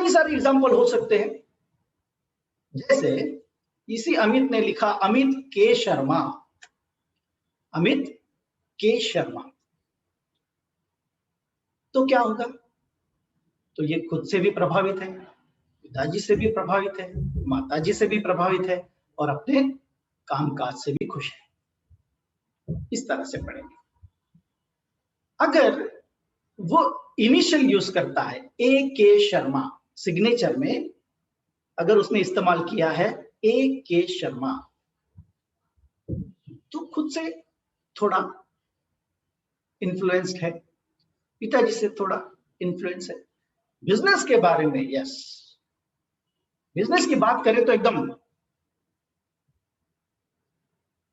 कई सारे एग्जाम्पल हो सकते हैं। जैसे इसी अमित ने लिखा अमित के शर्मा, अमित के शर्मा, तो क्या होगा? तो ये खुद से भी प्रभावित है, पिताजी से भी प्रभावित है, माताजी से भी प्रभावित है और अपने कामकाज से भी खुश है। इस तरह से पढ़ेंगे। अगर वो इनिशियल यूज करता है ए के शर्मा, सिग्नेचर में अगर उसने इस्तेमाल किया है ए के शर्मा, तो खुद से थोड़ा इन्फ्लुएंस्ड है, पिताजी से थोड़ा इन्फ्लुएंस है। बिजनेस के बारे में, यस, बिजनेस की बात करें तो एकदम,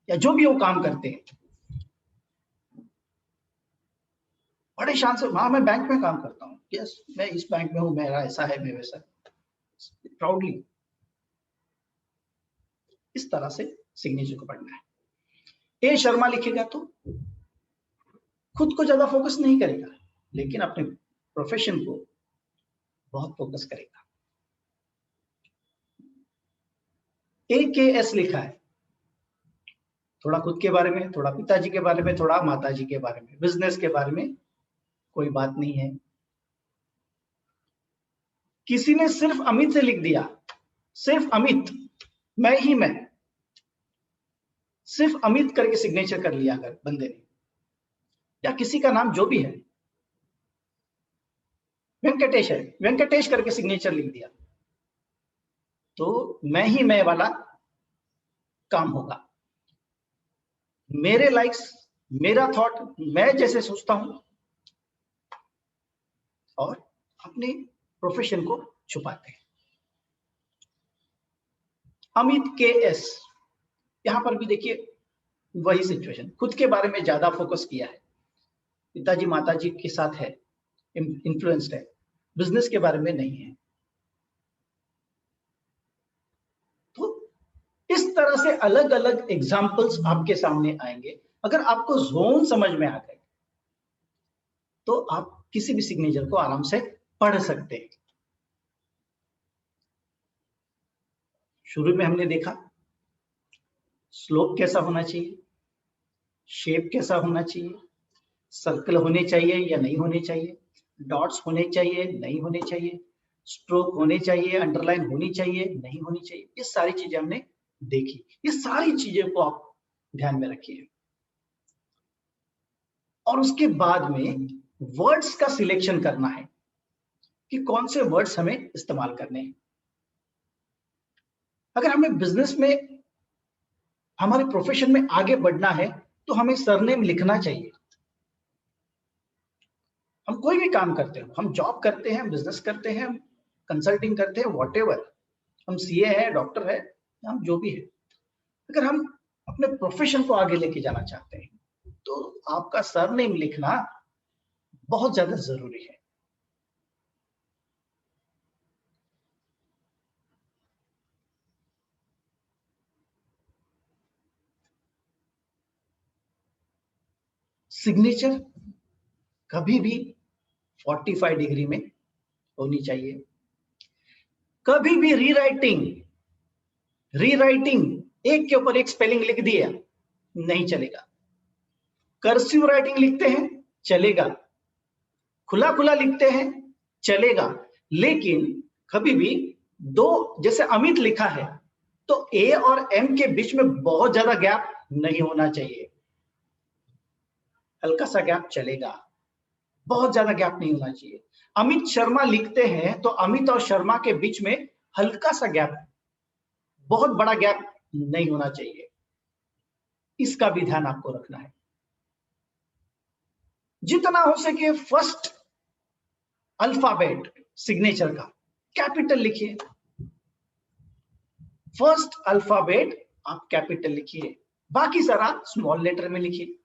या जो भी वो काम करते हैं बड़े शान से, वहां मैं बैंक में काम करता हूँ, यस मैं इस बैंक में हूं, मेरा ऐसा है, मैं वैसा, प्राउडली। इस तरह से सिग्नेचर को पढ़ना है। ए शर्मा लिखेगा तो खुद को ज्यादा फोकस नहीं करेगा, लेकिन अपने प्रोफेशन को बहुत फोकस करेगा। ए के एस लिखा है, थोड़ा खुद के बारे में, थोड़ा पिताजी के बारे में, थोड़ा माताजी के बारे में, बिजनेस के बारे में कोई बात नहीं है। किसी ने सिर्फ अमित से लिख दिया, सिर्फ अमित, मैं ही मैं, सिर्फ अमित करके सिग्नेचर कर लिया अगर बंदे ने, या किसी का नाम जो भी है, वेंकटेश है, वेंकटेश करके सिग्नेचर लिख दिया, तो मैं ही मैं वाला काम होगा। मेरे लाइक्स, मेरा थॉट, मैं जैसे सोचता हूं, और अपने प्रोफेशन को छुपाते हैं। अमित के एस, यहां पर भी देखिए वही सिचुएशन, खुद के बारे में ज्यादा फोकस किया है, पिताजी माताजी के साथ है, इन्फ्लुएंस्ड है, बिजनेस के बारे में नहीं है। तो इस तरह से अलग अलग एग्जाम्पल्स आपके सामने आएंगे। अगर आपको जोन समझ में आ गए तो आप किसी भी सिग्नेचर को आराम से पढ़ सकते हैं। शुरू में हमने देखा स्लोप कैसा होना चाहिए, शेप कैसा होना चाहिए, सर्कल होने चाहिए या नहीं होने चाहिए, डॉट्स होने चाहिए नहीं होने चाहिए, स्ट्रोक होने चाहिए, अंडरलाइन होनी चाहिए नहीं होनी चाहिए, ये सारी चीजें हमने देखी। ये सारी चीजें को आप ध्यान में रखिए। और उसके बाद में वर्ड्स का सिलेक्शन करना है कि कौन से वर्ड्स हमें इस्तेमाल करने हैं। अगर हमें बिजनेस में, हमारे प्रोफेशन में आगे बढ़ना है तो हमें सरनेम लिखना चाहिए। हम कोई भी काम करते हो, हम जॉब करते हैं, बिजनेस करते हैं, कंसल्टिंग करते हैं, व्हाटएवर, हम सीए है, डॉक्टर है, हम जो भी है, अगर हम अपने प्रोफेशन को आगे लेके जाना चाहते हैं तो आपका सरनेम लिखना बहुत ज्यादा जरूरी है। सिग्नेचर कभी भी 45 डिग्री में होनी चाहिए। कभी भी रीराइटिंग एक के ऊपर एक स्पेलिंग लिख दिया नहीं चलेगा। कर्सिव राइटिंग लिखते हैं चलेगा, खुला खुला लिखते हैं चलेगा, लेकिन कभी भी दो, जैसे अमित लिखा है तो ए और एम के बीच में बहुत ज्यादा गैप नहीं होना चाहिए, हल्का सा गैप चलेगा, बहुत ज्यादा गैप नहीं होना चाहिए। अमित शर्मा लिखते हैं तो अमित और शर्मा के बीच में हल्का सा गैप, बहुत बड़ा गैप नहीं होना चाहिए। इसका भी ध्यान आपको रखना है। जितना हो सके फर्स्ट अल्फाबेट सिग्नेचर का कैपिटल लिखिए, फर्स्ट अल्फाबेट आप कैपिटल लिखिए, बाकी सारा स्मॉल लेटर में लिखिए।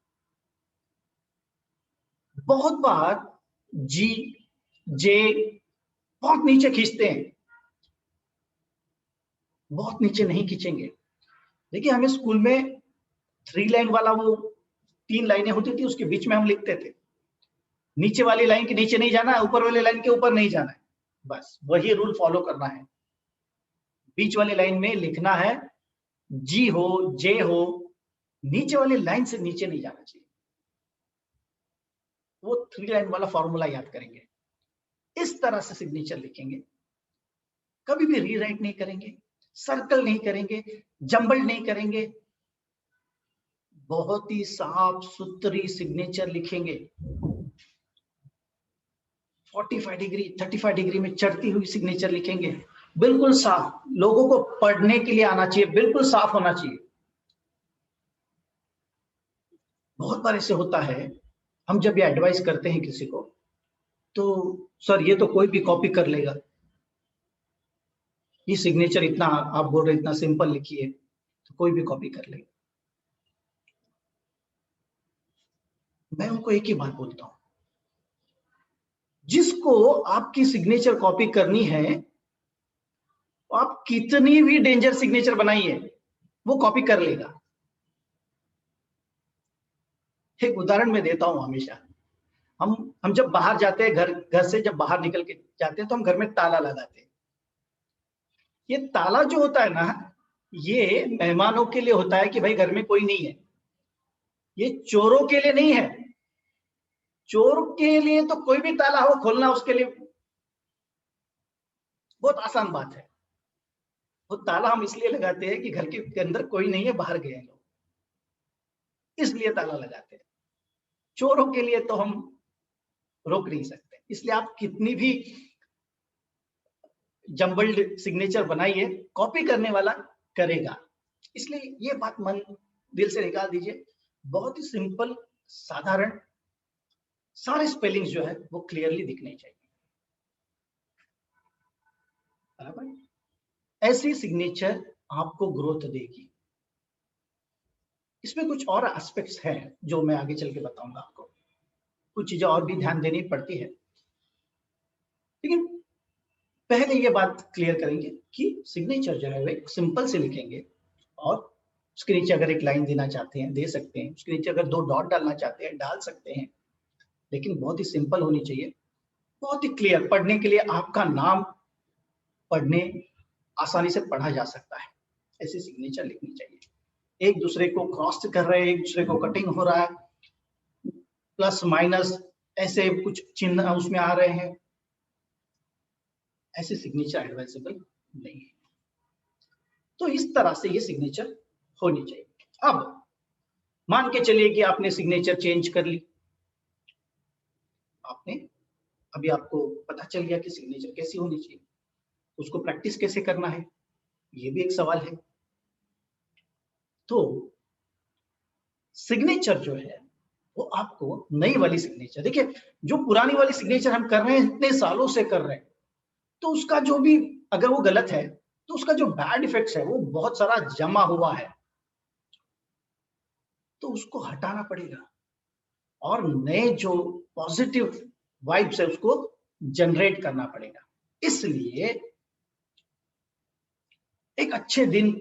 बहुत बार जी जे बहुत नीचे खींचते हैं, बहुत नीचे नहीं खींचेंगे। देखिए हमें स्कूल में 3 लाइन वाला, वो 3 लाइनें होती थी, उसके बीच में हम लिखते थे, नीचे वाली लाइन के नीचे नहीं जाना है, ऊपर वाली लाइन के ऊपर नहीं जाना है। बस वही रूल फॉलो करना है। बीच वाली लाइन में लिखना है जी हो, जे हो, नीचे वाली लाइन से नीचे नहीं जाना चाहिए। वो 3 लाइन वाला फॉर्मूला याद करेंगे, इस तरह से सिग्नेचर लिखेंगे। कभी भी रीराइट नहीं करेंगे, सर्कल नहीं करेंगे, जंबल नहीं करेंगे, बहुत ही साफ सुथरी सिग्नेचर लिखेंगे। 45 डिग्री 35 डिग्री में चढ़ती हुई सिग्नेचर लिखेंगे, बिल्कुल साफ, लोगों को पढ़ने के लिए आना चाहिए, बिल्कुल साफ होना चाहिए। बहुत बार ऐसे होता है, हम जब ये एडवाइस करते हैं किसी को, तो सर ये तो कोई भी कॉपी कर लेगा, ये सिग्नेचर इतना आप बोल रहे इतना सिंपल लिखिए, तो कोई भी कॉपी कर लेगा। मैं उनको एक ही बात बोलता हूं, जिसको आपकी सिग्नेचर कॉपी करनी है, आप कितनी भी डेंजर सिग्नेचर बनाइए, वो कॉपी कर लेगा। एक उदाहरण मैं देता हूं हमेशा। हम जब बाहर जाते हैं, घर से जब बाहर निकल के जाते हैं, तो हम घर में ताला लगाते हैं। ये ताला जो होता है ना, ये मेहमानों के लिए होता है कि भाई घर में कोई नहीं है, ये चोरों के लिए नहीं है। चोर के लिए तो कोई भी ताला हो खोलना उसके लिए बहुत आसान बात है। वो ताला हम इसलिए लगाते हैं कि घर के अंदर कोई नहीं है, बाहर गए हैं लोग, इसलिए ताला लगाते हैं। चोरों के लिए तो हम रोक नहीं सकते, इसलिए आप कितनी भी जंबल्ड सिग्नेचर बनाइए, कॉपी करने वाला करेगा। इसलिए ये बात मन दिल से निकाल दीजिए, बहुत ही सिंपल साधारण, सारे स्पेलिंग्स जो है वो क्लियरली दिखने चाहिए, बराबर। ऐसी सिग्नेचर आपको ग्रोथ देगी। इसमें कुछ और एस्पेक्ट्स हैं जो मैं आगे चल के बताऊंगा आपको, कुछ चीजें और भी ध्यान देनी पड़ती है, लेकिन पहले ये बात क्लियर करेंगे कि सिग्नेचर जो है वो एक सिंपल से लिखेंगे, और उसके नीचे अगर एक लाइन देना चाहते हैं दे सकते हैं, उसके नीचे अगर 2 डॉट डालना चाहते हैं डाल सकते हैं, लेकिन बहुत ही सिंपल होनी चाहिए, बहुत ही क्लियर, पढ़ने के लिए आपका नाम पढ़ने आसानी से पढ़ा जा सकता है, ऐसी सिग्नेचर लिखनी चाहिए। एक दूसरे को क्रॉस कर रहे हैं, एक दूसरे को कटिंग हो रहा है, प्लस माइनस ऐसे कुछ चिन्ह उसमें आ रहे हैं, ऐसे सिग्नेचर एडवाइजेबल नहीं है। तो इस तरह से ये सिग्नेचर होनी चाहिए। अब मान के चलिए कि आपने सिग्नेचर चेंज कर ली, आपने अभी आपको पता चल गया कि सिग्नेचर कैसी होनी चाहिए, उसको प्रैक्टिस कैसे करना है, ये भी एक सवाल है। तो सिग्नेचर जो है वो आपको नई वाली सिग्नेचर, देखिए जो पुरानी वाली सिग्नेचर हम कर रहे हैं, इतने सालों से कर रहे हैं, तो उसका जो भी अगर वो गलत है, तो उसका जो बैड इफेक्ट्स है वो बहुत सारा जमा हुआ है, तो उसको हटाना पड़ेगा, और नए जो पॉजिटिव वाइब्स है उसको जनरेट करना पड़ेगा। इसलिए एक अच्छे दिन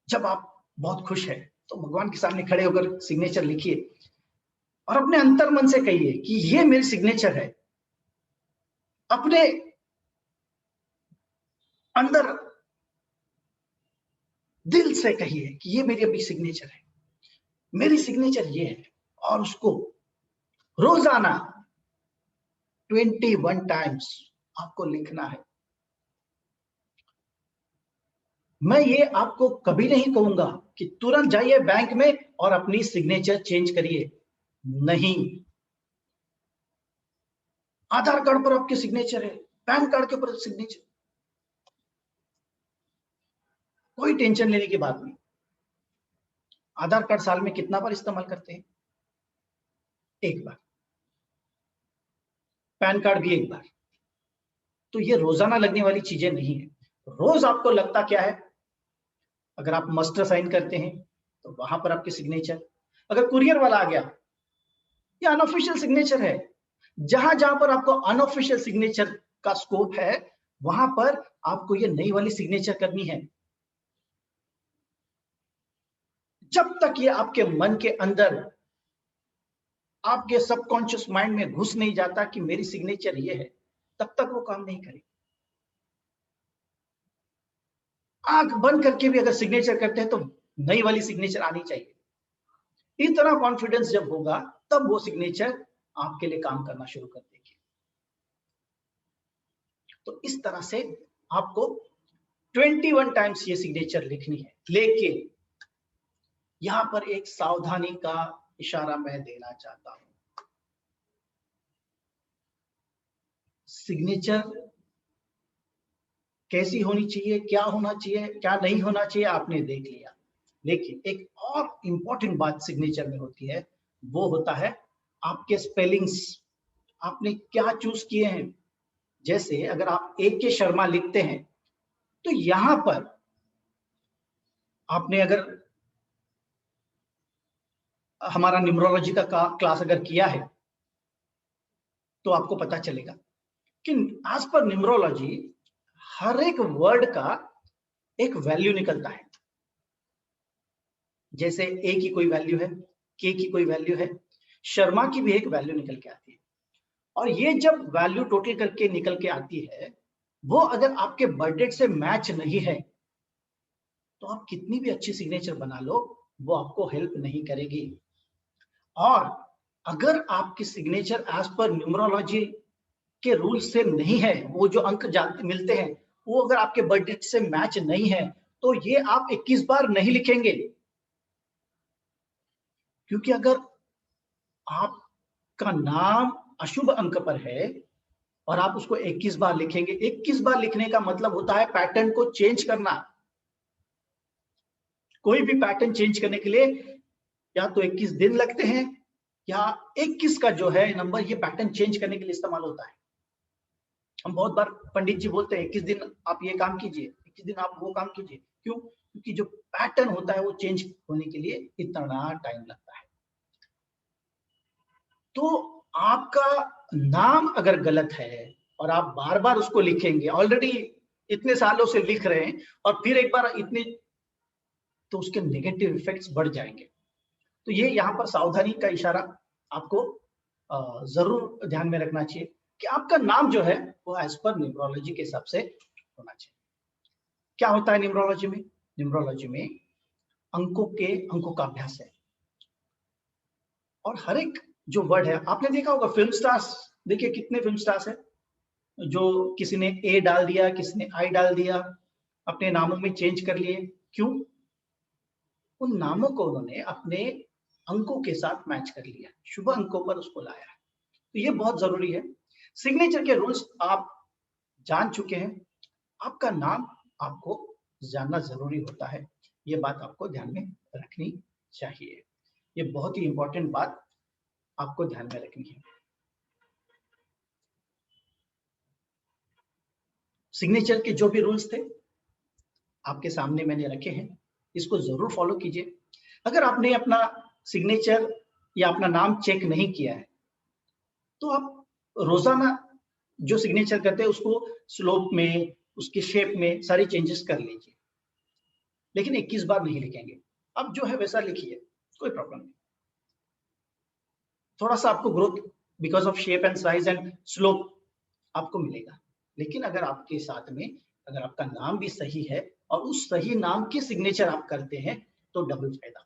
जब आप बहुत खुश हैं, तो भगवान के सामने खड़े होकर सिग्नेचर लिखिए, और अपने अंतर मन से कहिए कि ये मेरी सिग्नेचर है। अपने अंदर दिल से कहिए कि ये मेरी अभी सिग्नेचर है, मेरी सिग्नेचर ये है, और उसको रोजाना 21 टाइम्स आपको लिखना है। मैं ये आपको कभी नहीं कहूंगा कि तुरंत जाइए बैंक में और अपनी सिग्नेचर चेंज करिए, नहीं। आधार कार्ड पर आपके सिग्नेचर है, पैन कार्ड के ऊपर सिग्नेचर, कोई टेंशन लेने की बात नहीं। आधार कार्ड साल में कितना बार इस्तेमाल करते हैं? एक बार। पैन कार्ड भी एक बार। तो ये रोजाना लगने वाली चीजें नहीं है। रोज आपको लगता क्या है, अगर आप मास्टर साइन करते हैं तो वहां पर आपके सिग्नेचर, अगर कुरियर वाला आ गया, ये अनऑफिशियल सिग्नेचर है। जहां जहां पर आपको अनऑफिशियल सिग्नेचर का स्कोप है, वहां पर आपको ये नई वाली सिग्नेचर करनी है। जब तक ये आपके मन के अंदर, आपके सबकॉन्शियस माइंड में घुस नहीं जाता कि मेरी सिग्नेचर ये है, तब तक वो काम नहीं करेगी। आंख बंद करके भी अगर सिग्नेचर करते हैं तो नई वाली सिग्नेचर आनी चाहिए। इतना कॉन्फिडेंस जब होगा तब वो सिग्नेचर आपके लिए काम करना शुरू कर देगी। तो इस तरह से आपको 21 टाइम्स ये सिग्नेचर लिखनी है। लेकिन यहां पर एक सावधानी का इशारा मैं देना चाहता हूं। सिग्नेचर कैसी होनी चाहिए, क्या होना चाहिए, क्या नहीं होना चाहिए, आपने देख लिया। लेकिन एक और इंपॉर्टेंट बात सिग्नेचर में होती है, वो होता है आपके स्पेलिंग्स। आपने क्या चूज किए हैं। जैसे अगर आप ए के शर्मा लिखते हैं तो यहां पर आपने अगर हमारा न्यूमरोलॉजी का क्लास अगर किया है तो आपको पता चलेगा कि एज पर न्यूमरोलॉजी हर एक वर्ड का एक वैल्यू निकलता है। जैसे ए की कोई वैल्यू है, के की कोई वैल्यू है, शर्मा की भी एक वैल्यू निकल के आती है। और ये जब वैल्यू टोटल करके निकल के आती है, वो अगर आपके बर्थडे से मैच नहीं है तो आप कितनी भी अच्छी सिग्नेचर बना लो, वो आपको हेल्प नहीं करेगी। और अगर आपकी सिग्नेचर एज पर न्यूमरोलॉजी के रूल से नहीं है, वो जो अंक मिलते हैं वो अगर आपके बर्थडे से मैच नहीं है, तो ये आप 21 बार नहीं लिखेंगे। क्योंकि अगर आपका नाम अशुभ अंक पर है और आप उसको 21 बार लिखेंगे, 21 बार लिखने का मतलब होता है पैटर्न को चेंज करना। कोई भी पैटर्न चेंज करने के लिए या तो 21 दिन लगते हैं, या 21 का जो है नंबर, ये पैटर्न चेंज करने के लिए इस्तेमाल होता है। हम बहुत बार पंडित जी बोलते हैं 21 दिन आप ये काम कीजिए, 21 दिन आप वो काम कीजिए। क्यों? क्योंकि जो पैटर्न होता है वो चेंज होने के लिए इतना टाइम लगता है। तो आपका नाम अगर गलत है और आप बार बार उसको लिखेंगे, ऑलरेडी इतने सालों से लिख रहे हैं और फिर एक बार इतने, तो उसके नेगेटिव इफेक्ट्स बढ़ जाएंगे। तो ये यहाँ पर सावधानी का इशारा आपको जरूर ध्यान में रखना चाहिए कि आपका नाम जो है वो एज पर न्यूमरोलॉजी के हिसाब से होना चाहिए। क्या होता है न्यूमरोलॉजी में? न्यूमरोलॉजी में अंकों का अभ्यास है। और हर एक जो वर्ड है, आपने देखा होगा फिल्म स्टार्स, देखिए कितने फिल्म स्टार्स है जो किसी ने ए डाल दिया, किसी ने आई डाल दिया, अपने नामों में चेंज कर लिए। क्यों? उन नामों को उन्होंने अपने अंकों के साथ मैच कर लिया, शुभ अंकों पर उसको लाया है। तो ये बहुत जरूरी है। सिग्नेचर के रूल्स आप जान चुके हैं, आपका नाम आपको जानना जरूरी होता है। ये बात आपको ध्यान में रखनी चाहिए। ये बहुत ही इंपॉर्टेंट बात आपको ध्यान में रखनी है। सिग्नेचर के जो भी रूल्स थे आपके सामने मैंने रखे हैं, इसको जरूर फॉलो कीजिए। अगर आपने अपना सिग्नेचर या अपना नाम चेक नहीं किया है तो आप रोजाना जो सिग्नेचर करते हैं उसको स्लोप में, उसके शेप में सारी चेंजेस कर लीजिए। लेकिन 21 बार नहीं लिखेंगे, अब जो है वैसा लिखिए, कोई प्रॉब्लम नहीं। थोड़ा सा आपको growth because of shape and size and slope आपको मिलेगा। लेकिन अगर आपके साथ में अगर आपका नाम भी सही है और उस सही नाम की सिग्नेचर आप करते हैं तो डबल फायदा।